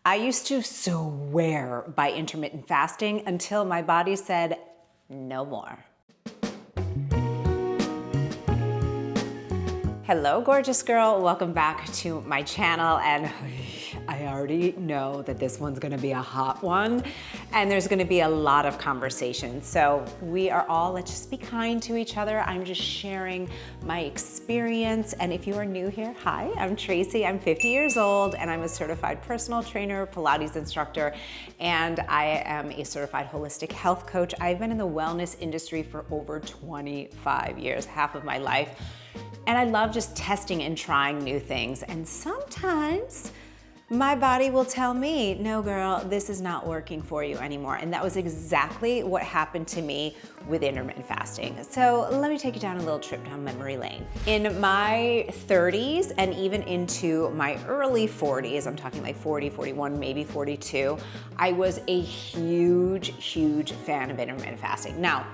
I used to swear by intermittent fasting until my body said, no more. Hello, gorgeous girl. Welcome back to my channel. And I already know that this one's gonna be a hot one and there's gonna be a lot of conversation. So we are all, let's just be kind to each other. I'm just sharing my experience. And if you are new here, hi, I'm Tracy. I'm 50 years old and I'm a certified personal trainer, Pilates instructor, and I am a certified holistic health coach. I've been in the wellness industry for over 25 years, half of my life. And I love just testing and trying new things. And sometimes my body will tell me, no girl, this is not working for you anymore. And that was exactly what happened to me with intermittent fasting. So let me take you down a little trip down memory lane. In my 30s and even into my early 40s, I'm talking like 40, 41, maybe 42, I was a huge fan of intermittent fasting. Now,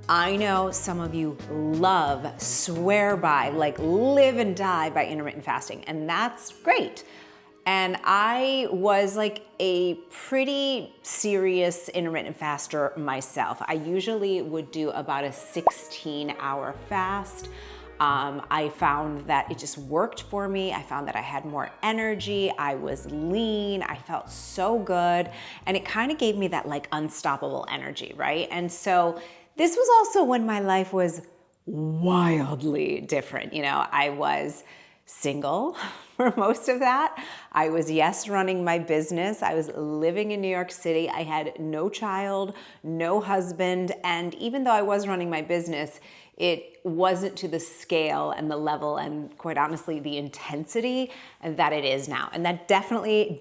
I know some of you love, swear by, like live and die by intermittent fasting, and that's great. And I was like a pretty serious intermittent faster myself. I usually would do about a 16-hour fast. I found that it just worked for me. I found that I had more energy. I was lean. I felt so good. And it kind of gave me that like unstoppable energy, right? And so this was also when my life was wildly different. You know, I was single for most of that. I was, yes, running my business. I was living in New York City. I had no child, no husband. And even though I was running my business, it wasn't to the scale and the level and quite honestly, the intensity that it is now. And that definitely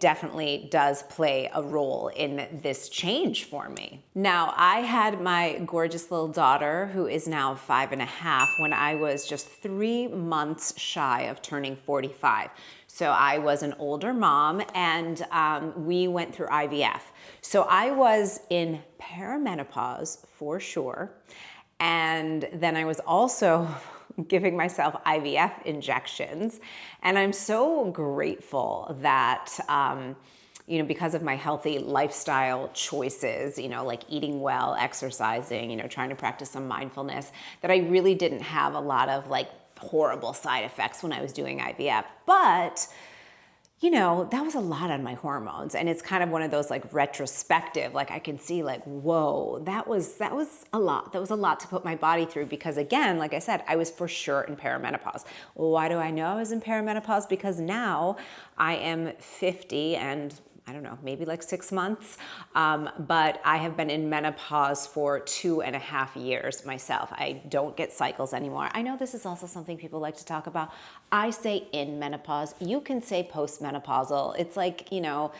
does play a role in this change for me. Now, I had my gorgeous little daughter who is now 5.5 when I was just 3 months shy of turning 45. So I was an older mom and we went through IVF. So I was in perimenopause for sure. And then I was also giving myself IVF injections. And I'm so grateful that, you know, because of my healthy lifestyle choices, you know, like eating well, exercising, you know, trying to practice some mindfulness, that I really didn't have a lot of like horrible side effects when I was doing IVF. But you know, that was a lot on my hormones. And it's kind of one of those like retrospective, like I can see like, whoa, that was a lot. That was a lot to put my body through because again, like I said, I was for sure in perimenopause. Well, why do I know I was in perimenopause? Because now I am 50 and I don't know, maybe like 6 months, but I have been in menopause for 2.5 years myself. I don't get cycles anymore. I know this is also something people like to talk about. I say in menopause. You can say postmenopausal. It's like, you know,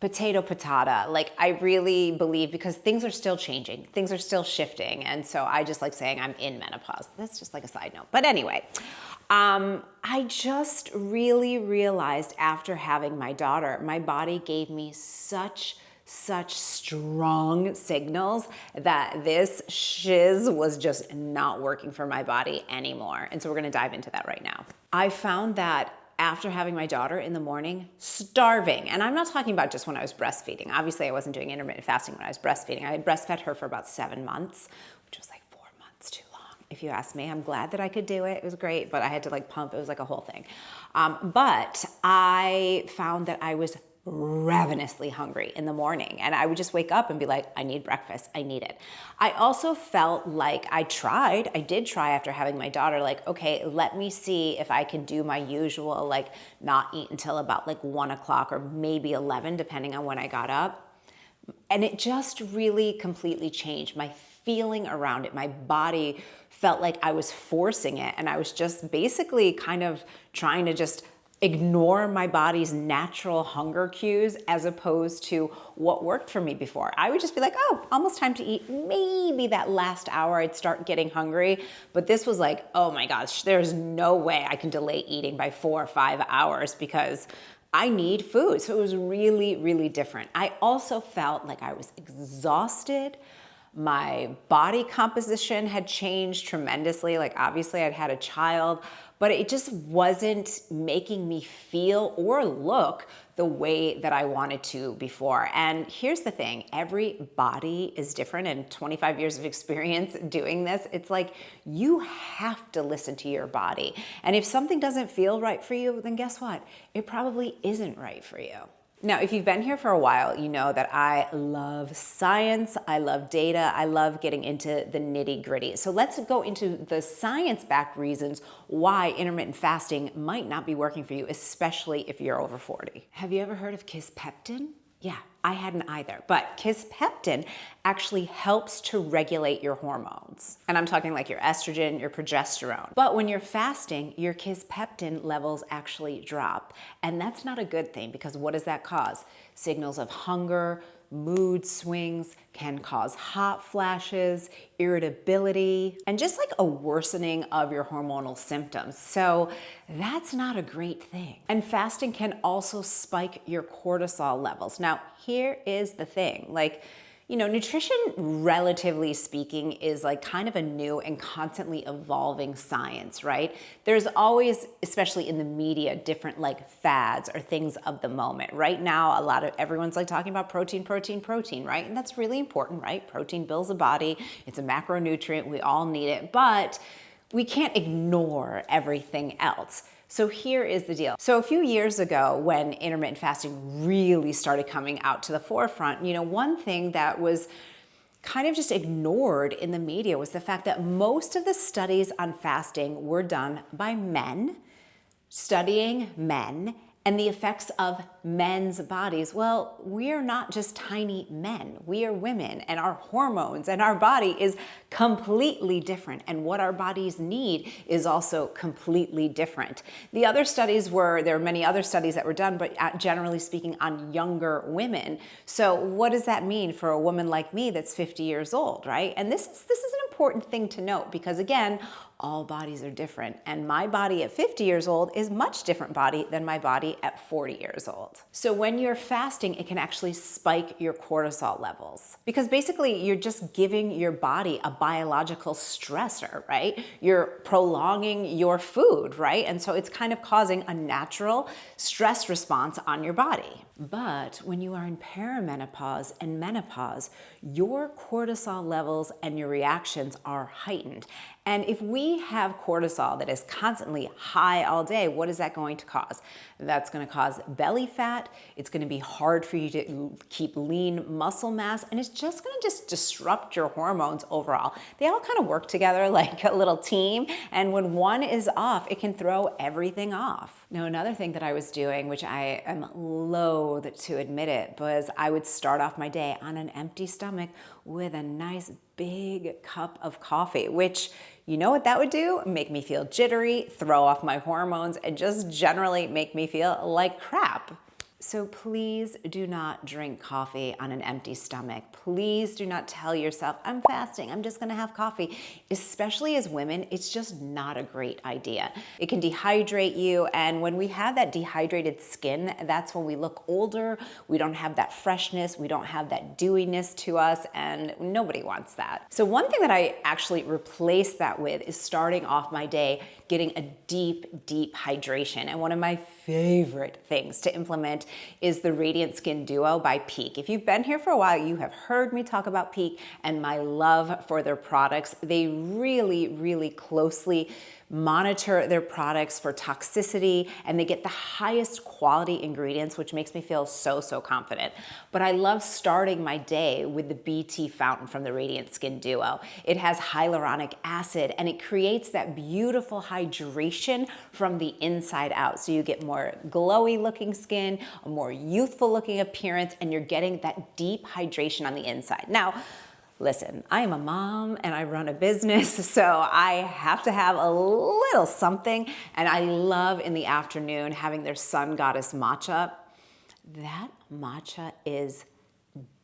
potato patata. Like I really believe because things are still changing, things are still shifting. And so I just like saying I'm in menopause. That's just like a side note. But anyway, I just really realized after having my daughter, my body gave me such strong signals that this shiz was just not working for my body anymore. And so we're gonna dive into that right now. I found that after having my daughter in the morning, starving. And I'm not talking about just when I was breastfeeding. Obviously, I wasn't doing intermittent fasting when I was breastfeeding. I had breastfed her for about 7 months, which was like 4 months too long. If you ask me, I'm glad that I could do it. It was great, but I had to like pump. It was like a whole thing. But I found that I was ravenously hungry in the morning. And I would just wake up and be like, I need breakfast. I need it. I also felt like I did try after having my daughter, like, okay, let me see if I can do my usual, like not eat until about like 1 o'clock or maybe 11, depending on when I got up. And it just really completely changed my feeling around it. My body felt like I was forcing it. And I was just basically kind of trying to just ignore my body's natural hunger cues as opposed to what worked for me before. I would just be like, oh, almost time to eat. Maybe that last hour I'd start getting hungry. But this was like, oh my gosh, there's no way I can delay eating by 4 or 5 hours because I need food. So it was really different. I also felt like I was exhausted. My body composition had changed tremendously. Like obviously I'd had a child, but it just wasn't making me feel or look the way that I wanted to before. And here's the thing, every body is different, and 25 years of experience doing this, it's like you have to listen to your body. And if something doesn't feel right for you, then guess what? It probably isn't right for you. Now, if you've been here for a while, you know that I love science, I love data, I love getting into the nitty-gritty. So let's go into the science-backed reasons why intermittent fasting might not be working for you, especially if you're over 40. Have you ever heard of kisspeptin? Yeah, I hadn't either, but kisspeptin actually helps to regulate your hormones. And I'm talking like your estrogen, your progesterone. But when you're fasting, your kisspeptin levels actually drop. And that's not a good thing, because what does that cause? Signals of hunger, mood swings, can cause hot flashes, irritability, and just like a worsening of your hormonal symptoms. So that's not a great thing. And fasting can also spike your cortisol levels. Now, here is the thing, nutrition, relatively speaking, is like kind of a new and constantly evolving science, right? There's always, especially in the media, different like fads or things of the moment. Right now, everyone's like talking about protein, right? And that's really important, right? Protein builds a body. It's a macronutrient. We all need it, but we can't ignore everything else. So here is the deal. So a few years ago, when intermittent fasting really started coming out to the forefront, one thing that was kind of just ignored in the media was the fact that most of the studies on fasting were done by men, studying men, and the effects of men's bodies. Well, we are not just tiny men. We are women, and our hormones and our body is completely different. And what our bodies need is also completely different. There are many other studies that were done, but generally speaking on younger women. So what does that mean for a woman like me that's 50 years old, right? And this is an important thing to note, because again, all bodies are different. And my body at 50 years old is much different body than my body at 40 years old. So when you're fasting, it can actually spike your cortisol levels, because basically you're just giving your body a biological stressor, right? You're prolonging your food, right? And so it's kind of causing a natural stress response on your body. But when you are in perimenopause and menopause, your cortisol levels and your reactions are heightened. And if we have cortisol that is constantly high all day, what is that going to cause? That's going to cause belly fat. It's going to be hard for you to keep lean muscle mass, and it's just going to disrupt your hormones overall. They all kind of work together like a little team, and when one is off, it can throw everything off. Now, another thing that I was doing, which I am loath to admit it, was I would start off my day on an empty stomach with a nice big cup of coffee, which, you know what that would do? Make me feel jittery, throw off my hormones, and just generally make me feel like crap. So please do not drink coffee on an empty stomach. Please do not tell yourself, I'm fasting, I'm just gonna have coffee. Especially as women, it's just not a great idea. It can dehydrate you, and when we have that dehydrated skin, that's when we look older, we don't have that freshness, we don't have that dewiness to us, and nobody wants that. So one thing that I actually replaced that with is starting off my day getting a deep hydration. And one of my favorite things to implement is the Radiant Skin Duo by Pique. If you've been here for a while, you have heard me talk about Pique and my love for their products. They really closely monitor their products for toxicity, and they get the highest quality ingredients, which makes me feel so confident. But I love starting my day with the BT fountain from the Radiant Skin Duo. It has hyaluronic acid, and it creates that beautiful hydration from the inside out. So you get more glowy looking skin, a more youthful looking appearance, and you're getting that deep hydration on the inside. Now, listen, I am a mom and I run a business, so I have to have a little something, and I love in the afternoon having their Sun Goddess matcha. That matcha is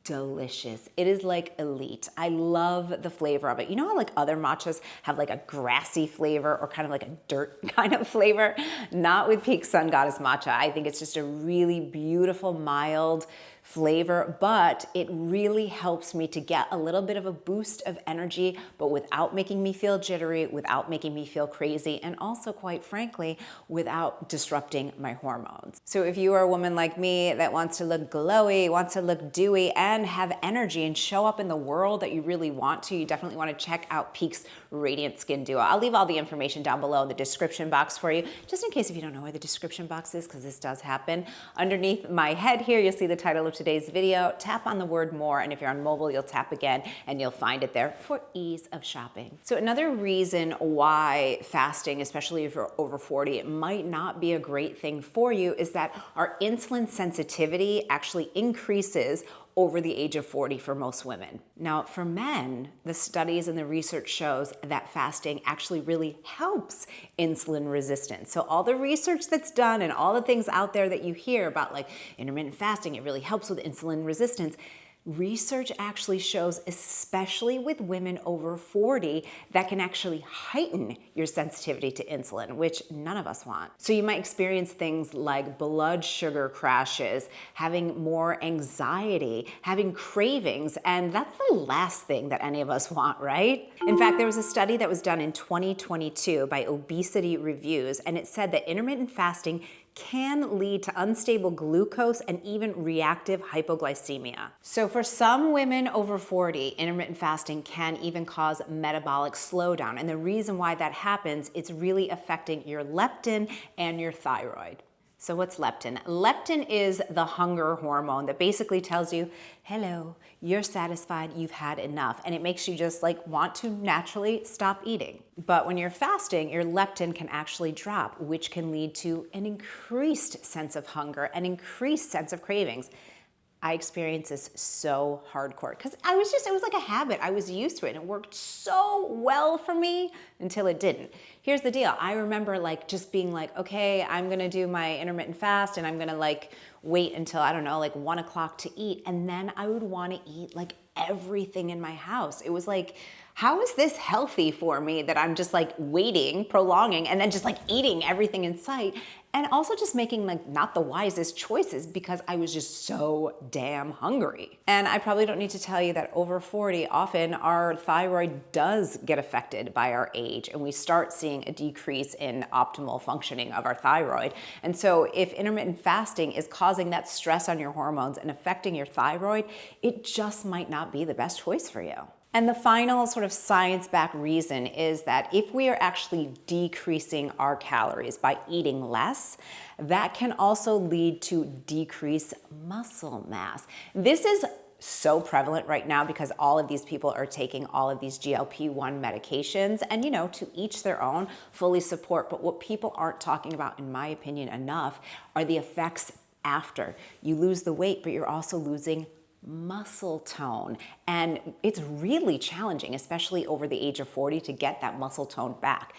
delicious. It is like elite. I love the flavor of it. You know how like other matchas have like a grassy flavor or kind of like a dirt kind of flavor? Not with Pique Sun Goddess matcha. I think it's just a really beautiful, mild flavor, but it really helps me to get a little bit of a boost of energy, but without making me feel jittery, without making me feel crazy, and also, quite frankly, without disrupting my hormones. So if you are a woman like me that wants to look glowy, wants to look dewy, and have energy and show up in the world that you really want to, you definitely want to check out Pique's Radiant Skin Duo. I'll leave all the information down below in the description box for you, just in case if you don't know where the description box is, because this does happen. Underneath my head here, you'll see the title of today's video. Tap on the word more, and if you're on mobile, you'll tap again, and you'll find it there for ease of shopping. So another reason why fasting, especially if you're over 40, it might not be a great thing for you is that our insulin sensitivity actually increases over the age of 40 for most women. Now, for men, the studies and the research shows that fasting actually really helps insulin resistance. So all the research that's done and all the things out there that you hear about like intermittent fasting, it really helps with insulin resistance. Research actually shows, especially with women over 40, that can actually heighten your sensitivity to insulin, which none of us want. So you might experience things like blood sugar crashes, having more anxiety, having cravings, and that's the last thing that any of us want, right? In fact, there was a study that was done in 2022 by Obesity Reviews, and it said that intermittent fasting can lead to unstable glucose and even reactive hypoglycemia. So for some women over 40, intermittent fasting can even cause metabolic slowdown. And the reason why that happens, it's really affecting your leptin and your thyroid. So what's leptin? Leptin is the hunger hormone that basically tells you, hello, you're satisfied, you've had enough. And it makes you just like want to naturally stop eating. But when you're fasting, your leptin can actually drop, which can lead to an increased sense of hunger, an increased sense of cravings. I experienced this so hardcore because it was like a habit. I was used to it and it worked so well for me until it didn't. Here's the deal. I remember like just being like, okay, I'm gonna do my intermittent fast and I'm gonna like wait until, I don't know, like 1 o'clock to eat. And then I would wanna eat like everything in my house. It was like, how is this healthy for me that I'm just like waiting, prolonging, and then just like eating everything in sight? And also just making like not the wisest choices because I was just so damn hungry. And I probably don't need to tell you that over 40, often our thyroid does get affected by our age and we start seeing a decrease in optimal functioning of our thyroid. And so if intermittent fasting is causing that stress on your hormones and affecting your thyroid, it just might not be the best choice for you. And the final sort of science-backed reason is that if we are actually decreasing our calories by eating less, that can also lead to decreased muscle mass. This is so prevalent right now because all of these people are taking all of these GLP-1 medications and, you know, to each their own, fully support. But what people aren't talking about, in my opinion, enough are the effects after. You lose the weight, but you're also losing muscle tone. And it's really challenging, especially over the age of 40, to get that muscle tone back.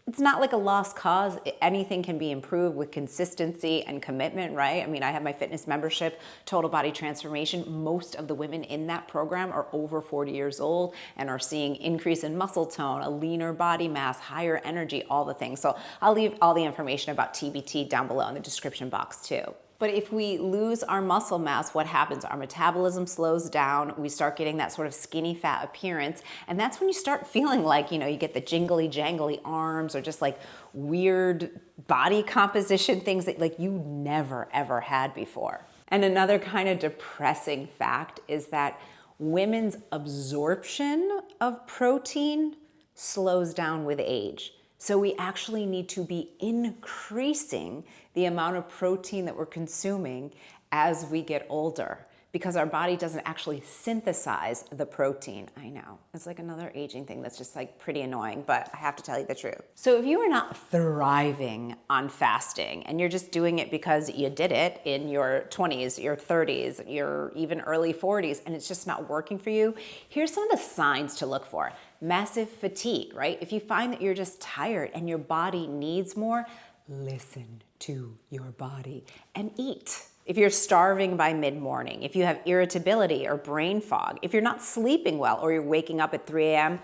It's not like a lost cause. Anything can be improved with consistency and commitment, right? I mean, I have my fitness membership, Total Body Transformation. Most of the women in that program are over 40 years old and are seeing increase in muscle tone, a leaner body mass, higher energy, all the things. So I'll leave all the information about TBT down below in the description box too. But if we lose our muscle mass, what happens? Our metabolism slows down. We start getting that sort of skinny fat appearance. And that's when you start feeling like, you know, you get the jingly jangly arms or just like weird body composition, things that like you never ever had before. And another kind of depressing fact is that women's absorption of protein slows down with age. So we actually need to be increasing the amount of protein that we're consuming as we get older because our body doesn't actually synthesize the protein. I know, it's like another aging thing that's just like pretty annoying, but I have to tell you the truth. So if you are not thriving on fasting and you're just doing it because you did it in your 20s, your 30s, your even early 40s, and it's just not working for you, here's some of the signs to look for. Massive fatigue, right? If you find that you're just tired and your body needs more, listen to your body and eat. If you're starving by mid-morning, if you have irritability or brain fog, if you're not sleeping well or you're waking up at 3 a.m.,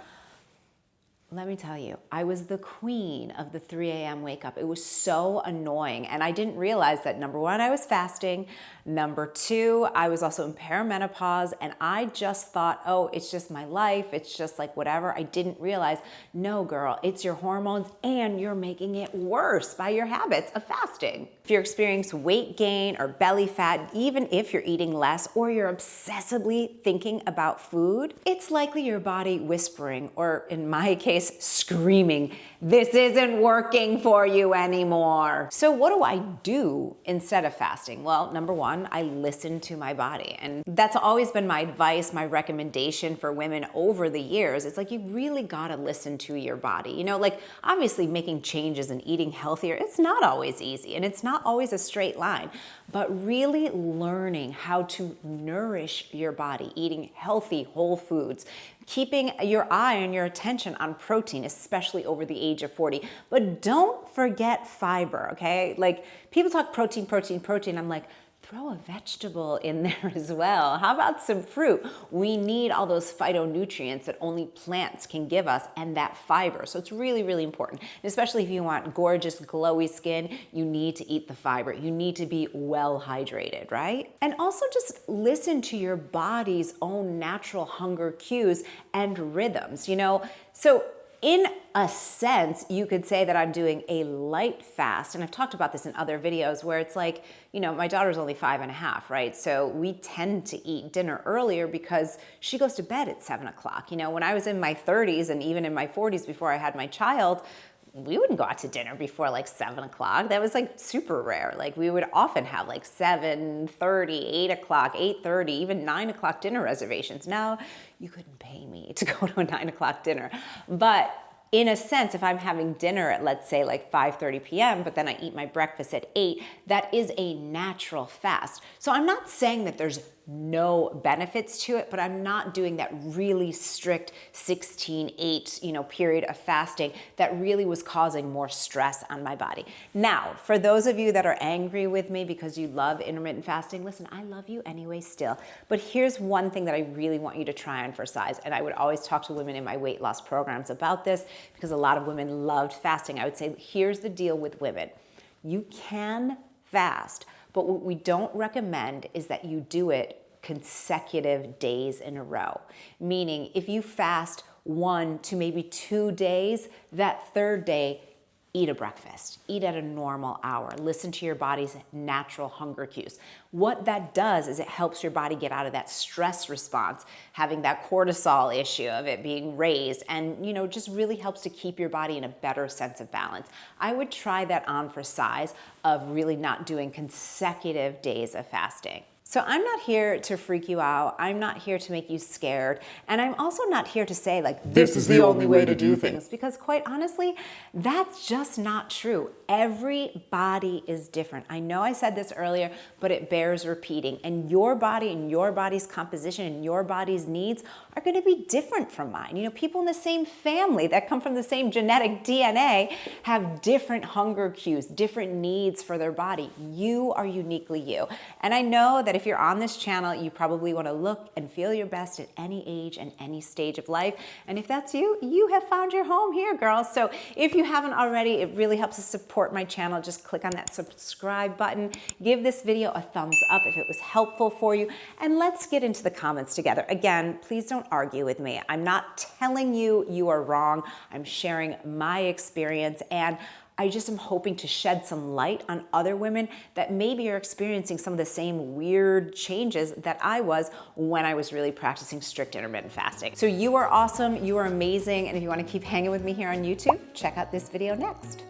Let me tell you, I was the queen of the 3 a.m. wake up. It was so annoying. And I didn't realize that number one, I was fasting. Number two, I was also in perimenopause. And I just thought, oh, it's just my life. It's just like whatever. I didn't realize, no, girl, it's your hormones and you're making it worse by your habits of fasting. If you're experiencing weight gain or belly fat, even if you're eating less or you're obsessively thinking about food, it's likely your body whispering, or in my case, screaming, this isn't working for you anymore. So what do I do instead of fasting? Well, number one, I listen to my body. And that's always been my advice, my recommendation for women over the years. It's like, you really gotta listen to your body. You know, like obviously making changes and eating healthier, it's not always easy and it's not always a straight line, but really learning how to nourish your body, eating healthy, whole foods, keeping your eye and your attention on protein, especially over the age of 40. But don't forget fiber, okay? Like people talk protein, protein, protein. I'm like, throw a vegetable in there as well. How about some fruit? We need all those phytonutrients that only plants can give us and that fiber. So it's really, really important. And especially if you want gorgeous, glowy skin, you need to eat the fiber. You need to be well hydrated, right? And also just listen to your body's own natural hunger cues and rhythms, you know? So in a sense, you could say that I'm doing a light fast. And I've talked about this in other videos where it's like, you know, my daughter's only 5.5, right? So we tend to eat dinner earlier because she goes to bed at 7 o'clock. You know, when I was in my 30s and even in my 40s before I had my child, we wouldn't go out to dinner before like 7 o'clock. That was like super rare. Like we would often have like 7:30, 8 o'clock, 8:30, even 9 o'clock dinner reservations. Now you couldn't pay me to go to a 9 o'clock dinner. But in a sense, if I'm having dinner at, let's say, like 5:30 p.m., but then I eat my breakfast at 8, that is a natural fast. So I'm not saying that there's no benefits to it, but I'm not doing that really strict 16-8, you know, period of fasting that really was causing more stress on my body. Now, for those of you that are angry with me because you love intermittent fasting, listen, I love you anyway still. But here's one thing that I really want you to try on for size. And I would always talk to women in my weight loss programs about this because a lot of women loved fasting. I would say, here's the deal with women. You can fast, but what we don't recommend is that you do it consecutive days in a row. Meaning if you fast 1 to maybe 2 days, that third day, eat a breakfast, eat at a normal hour, listen to your body's natural hunger cues. What that does is it helps your body get out of that stress response, having that cortisol issue of it being raised, and you know, just really helps to keep your body in a better sense of balance. I would try that on for size of really not doing consecutive days of fasting. So I'm not here to freak you out. I'm not here to make you scared. And I'm also not here to say like, this is the only way to do things. Because quite honestly, that's just not true. Every body is different. I know I said this earlier, but it bears repeating. And your body and your body's composition and your body's needs are gonna be different from mine. You know, people in the same family that come from the same genetic DNA have different hunger cues, different needs for their body. You are uniquely you. And I know that if you're on this channel, you probably want to look and feel your best at any age and any stage of life. And if that's you, you have found your home here, girls. So if you haven't already, it really helps to support my channel. Just click on that subscribe button. Give this video a thumbs up if it was helpful for you. And let's get into the comments together. Again, please don't argue with me. I'm not telling you you are wrong. I'm sharing my experience, and I just am hoping to shed some light on other women that maybe are experiencing some of the same weird changes that I was when I was really practicing strict intermittent fasting. So you are awesome, you are amazing, and if you want to keep hanging with me here on YouTube, check out this video next.